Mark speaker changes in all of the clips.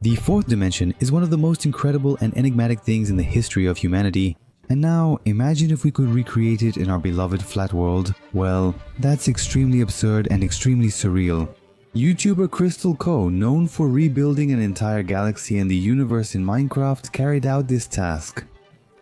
Speaker 1: The fourth dimension is one of the most incredible and enigmatic things in the history of humanity. And now, imagine if we could recreate it in our beloved flat world. Well, that's extremely absurd and extremely surreal. YouTuber Crystal Co., known for rebuilding an entire galaxy and the universe in Minecraft, carried out this task.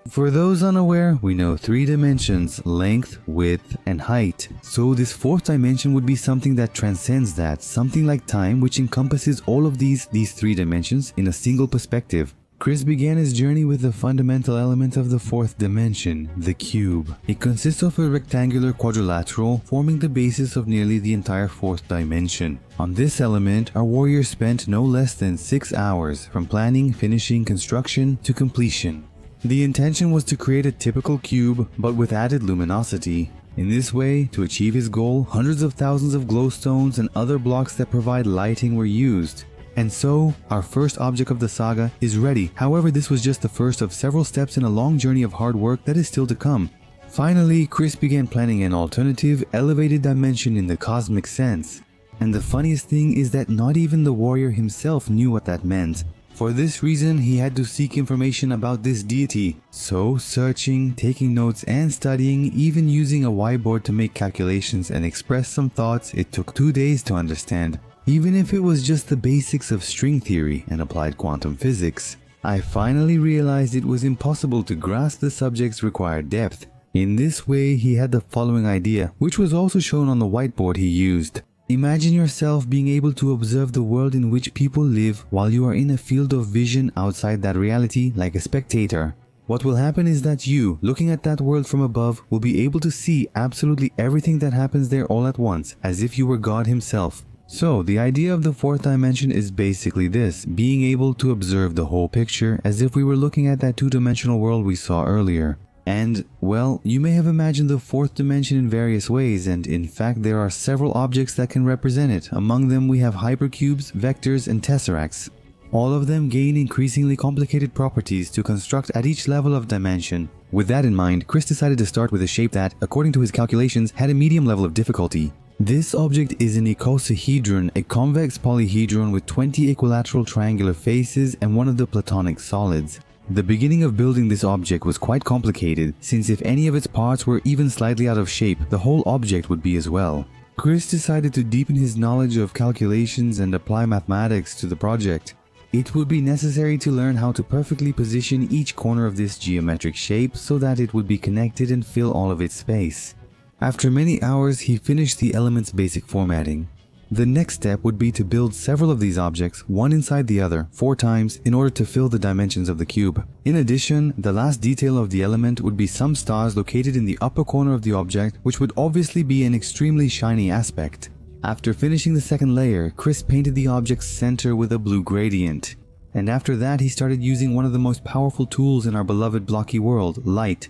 Speaker 1: For those unaware, we know 3 dimensions: length, width, and height. So this fourth dimension would be something that transcends that, something like time, which encompasses all of these 3 dimensions in a single perspective. Chris began his journey with the fundamental element of the fourth dimension, the cube. It consists of a rectangular quadrilateral, forming the basis of nearly the entire fourth dimension. On this element, our warrior spent no less than 6 hours, from planning, finishing, construction, to completion. The intention was to create a typical cube, but with added luminosity. In this way, to achieve his goal, hundreds of thousands of glowstones and other blocks that provide lighting were used. And so, our first object of the saga is ready. However, this was just the first of several steps in a long journey of hard work that is still to come. Finally, Chris began planning an alternative, elevated dimension in the cosmic sense. And the funniest thing is that not even the warrior himself knew what that meant. For this reason, he had to seek information about this deity. So, searching, taking notes and studying, even using a whiteboard to make calculations and express some thoughts, it took 2 days to understand. Even if it was just the basics of string theory and applied quantum physics. I finally realized it was impossible to grasp the subject's required depth. In this way, he had the following idea, which was also shown on the whiteboard he used. Imagine yourself being able to observe the world in which people live while you are in a field of vision outside that reality like a spectator. What will happen is that you, looking at that world from above, will be able to see absolutely everything that happens there all at once, as if you were God himself. So, the idea of the fourth dimension is basically this, being able to observe the whole picture as if we were looking at that two-dimensional world we saw earlier. And, well, you may have imagined the fourth dimension in various ways, and in fact there are several objects that can represent it. Among them we have hypercubes, vectors, and tesseracts. All of them gain increasingly complicated properties to construct at each level of dimension. With that in mind, Chris decided to start with a shape that, according to his calculations, had a medium level of difficulty. This object is an icosahedron, a convex polyhedron with 20 equilateral triangular faces and one of the platonic solids. The beginning of building this object was quite complicated, since if any of its parts were even slightly out of shape, the whole object would be as well. Chris decided to deepen his knowledge of calculations and apply mathematics to the project. It would be necessary to learn how to perfectly position each corner of this geometric shape so that it would be connected and fill all of its space. After many hours, he finished the element's basic formatting. The next step would be to build several of these objects, one inside the other, 4 times, in order to fill the dimensions of the cube. In addition, the last detail of the element would be some stars located in the upper corner of the object, which would obviously be an extremely shiny aspect. After finishing the second layer, Chris painted the object's center with a blue gradient. And after that, he started using one of the most powerful tools in our beloved blocky world, light.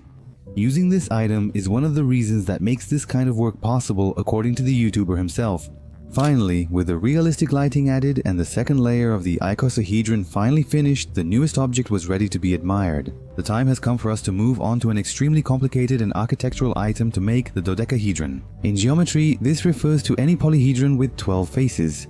Speaker 1: Using this item is one of the reasons that makes this kind of work possible, according to the YouTuber himself. Finally, with the realistic lighting added and the second layer of the icosahedron finally finished, the newest object was ready to be admired. The time has come for us to move on to an extremely complicated and architectural item to make the dodecahedron. In geometry, this refers to any polyhedron with 12 faces.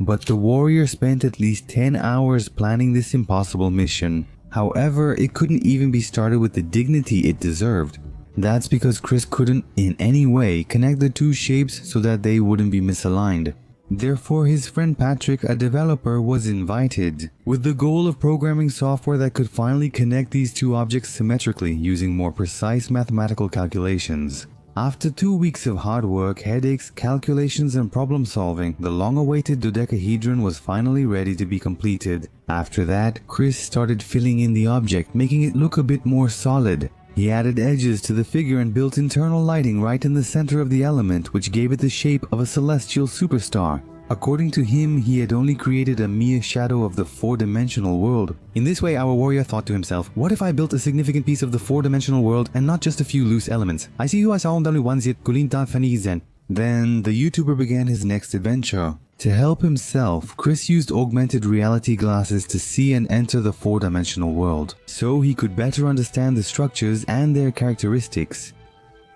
Speaker 1: But the warrior spent at least 10 hours planning this impossible mission. However, it couldn't even be started with the dignity it deserved. That's because Chris couldn't in any way connect the two shapes so that they wouldn't be misaligned. Therefore, his friend Patrick, a developer, was invited, with the goal of programming software that could finally connect these two objects symmetrically using more precise mathematical calculations. After 2 weeks of hard work, headaches, calculations and problem solving, the long-awaited dodecahedron was finally ready to be completed. After that, Chris started filling in the object, making it look a bit more solid. He added edges to the figure and built internal lighting right in the center of the element, which gave it the shape of a celestial superstar. According to him, he had only created a mere shadow of the 4-dimensional world. In this way, our warrior thought to himself, what if I built a significant piece of the 4-dimensional world and not just a few loose elements? I see who I saw on W1Z Kulinta Fanizen. Then the YouTuber began his next adventure. To help himself, Chris used augmented reality glasses to see and enter the 4-dimensional world, so he could better understand the structures and their characteristics.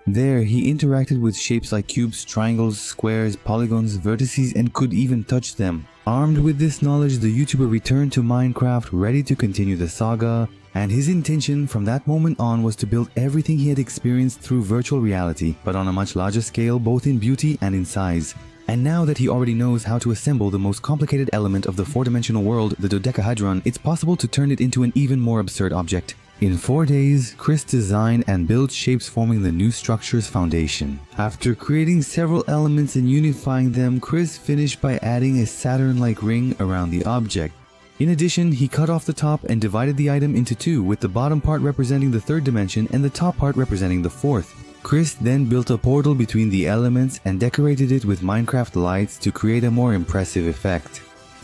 Speaker 1: There, he interacted with shapes like cubes, triangles, squares, polygons, vertices, and could even touch them. Armed with this knowledge, the YouTuber returned to Minecraft ready to continue the saga, and his intention from that moment on was to build everything he had experienced through virtual reality, but on a much larger scale, both in beauty and in size. And now that he already knows how to assemble the most complicated element of the four-dimensional world, the Dodecahedron, it's possible to turn it into an even more absurd object. In 4 days, Chris designed and built shapes forming the new structure's foundation. After creating several elements and unifying them, Chris finished by adding a Saturn-like ring around the object. In addition, he cut off the top and divided the item into two, with the bottom part representing the third dimension and the top part representing the fourth. Chris then built a portal between the elements and decorated it with Minecraft lights to create a more impressive effect.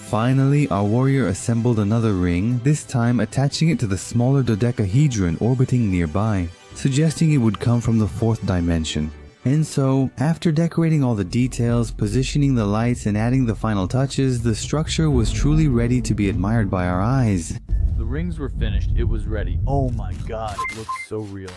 Speaker 1: Finally, our warrior assembled another ring, this time attaching it to the smaller Dodecahedron orbiting nearby, suggesting it would come from the fourth dimension. And so, after decorating all the details, positioning the lights and adding the final touches, the structure was truly ready to be admired by our eyes.
Speaker 2: The rings were finished, it was ready. Oh my god, it looks so real.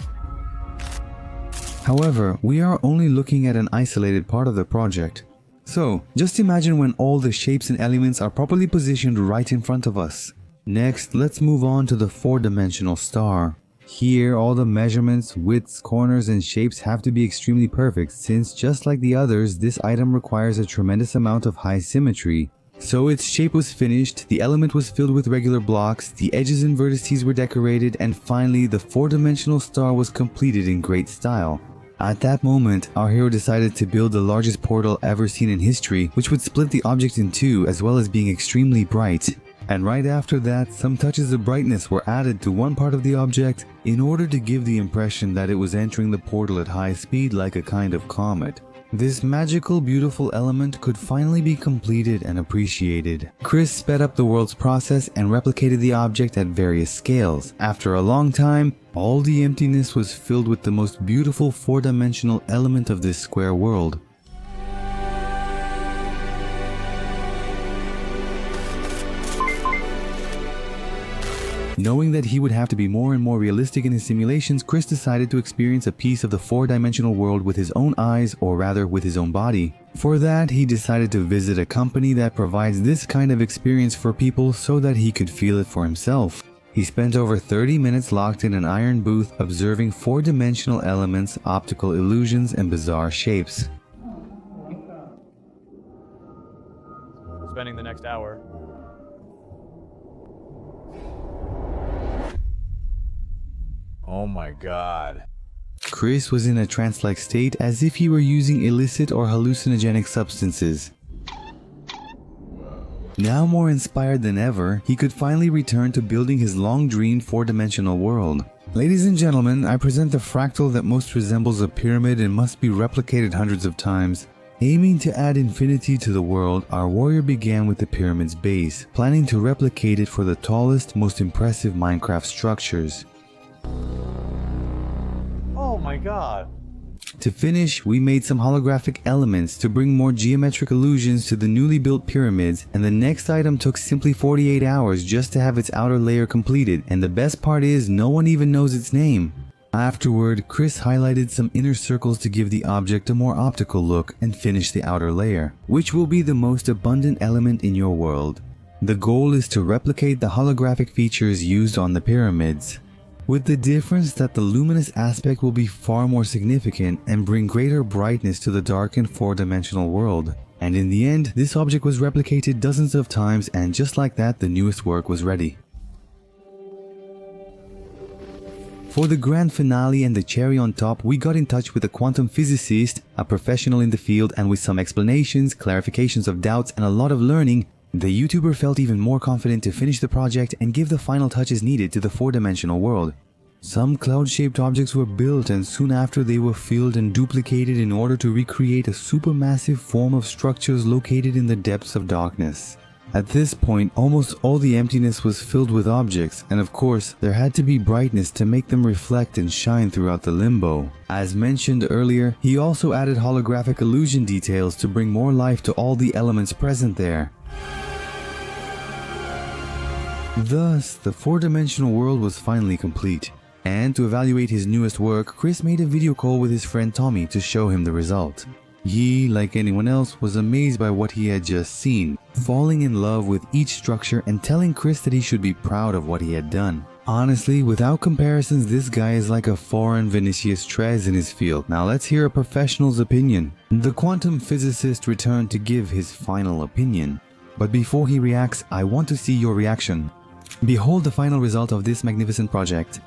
Speaker 1: However, we are only looking at an isolated part of the project. So, just imagine when all the shapes and elements are properly positioned right in front of us. Next, let's move on to the four-dimensional star. Here, all the measurements, widths, corners, and shapes have to be extremely perfect, since just like the others, this item requires a tremendous amount of high symmetry. So its shape was finished, the element was filled with regular blocks, the edges and vertices were decorated, and finally the four-dimensional star was completed in great style. At that moment, our hero decided to build the largest portal ever seen in history, which would split the object in two as well as being extremely bright. And right after that, some touches of brightness were added to one part of the object in order to give the impression that it was entering the portal at high speed like a kind of comet. This magical, beautiful element could finally be completed and appreciated. Chris sped up the world's process and replicated the object at various scales. After a long time, all the emptiness was filled with the most beautiful four-dimensional element of this square world. Knowing that he would have to be more and more realistic in his simulations, Chris decided to experience a piece of the four-dimensional world with his own eyes, or rather with his own body. For that, he decided to visit a company that provides this kind of experience for people so that he could feel it for himself. He spent over 30 minutes locked in an iron booth observing four-dimensional elements, optical illusions, and bizarre shapes.
Speaker 2: Spending the next hour. Oh my god.
Speaker 1: Chris was in a trance-like state as if he were using illicit or hallucinogenic substances. Now more inspired than ever, he could finally return to building his long-dreamed four-dimensional world. Ladies and gentlemen, I present the fractal that most resembles a pyramid and must be replicated hundreds of times. Aiming to add infinity to the world, our warrior began with the pyramid's base, planning to replicate it for the tallest, most impressive Minecraft structures.
Speaker 2: Oh my god.
Speaker 1: To finish, we made some holographic elements to bring more geometric illusions to the newly built pyramids, and the next item took simply 48 hours just to have its outer layer completed, and the best part is no one even knows its name. Afterward, Chris highlighted some inner circles to give the object a more optical look and finish the outer layer, which will be the most abundant element in your world. The goal is to replicate the holographic features used on the pyramids, with the difference that the luminous aspect will be far more significant and bring greater brightness to the darkened four-dimensional world. And in the end, this object was replicated dozens of times, and just like that, the newest work was ready. For the grand finale and the cherry on top, we got in touch with a quantum physicist, a professional in the field, and with some explanations, clarifications of doubts, and a lot of learning, the YouTuber felt even more confident to finish the project and give the final touches needed to the four-dimensional world. Some cloud-shaped objects were built, and soon after they were filled and duplicated in order to recreate a supermassive form of structures located in the depths of darkness. At this point, almost all the emptiness was filled with objects, and of course, there had to be brightness to make them reflect and shine throughout the limbo. As mentioned earlier, he also added holographic illusion details to bring more life to all the elements present there. Thus, the four-dimensional world was finally complete. And to evaluate his newest work, Chris made a video call with his friend Tommy to show him the result. He, like anyone else, was amazed by what he had just seen. falling in love with each structure and telling Chris that he should be proud of what he had done. Honestly, without comparisons, this guy is like a foreign Vinicius Trez in his field. Now let's hear a professional's opinion. The quantum physicist returned to give his final opinion. But before he reacts, I want to see your reaction. Behold the final result of this magnificent project.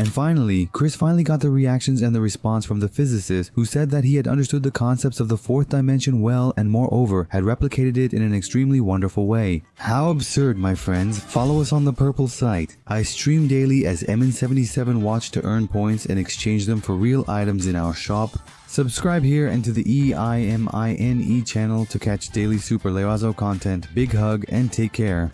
Speaker 1: And finally, Chris finally got the reactions and the response from the physicist, who said that he had understood the concepts of the fourth dimension well and moreover had replicated it in an extremely wonderful way. How absurd, my friends. Follow us on the purple site. I stream daily as MN77 Watch to earn points and exchange them for real items in our shop. Subscribe here and to the EIMINE channel to catch daily Super Leozo content. Big hug and take care.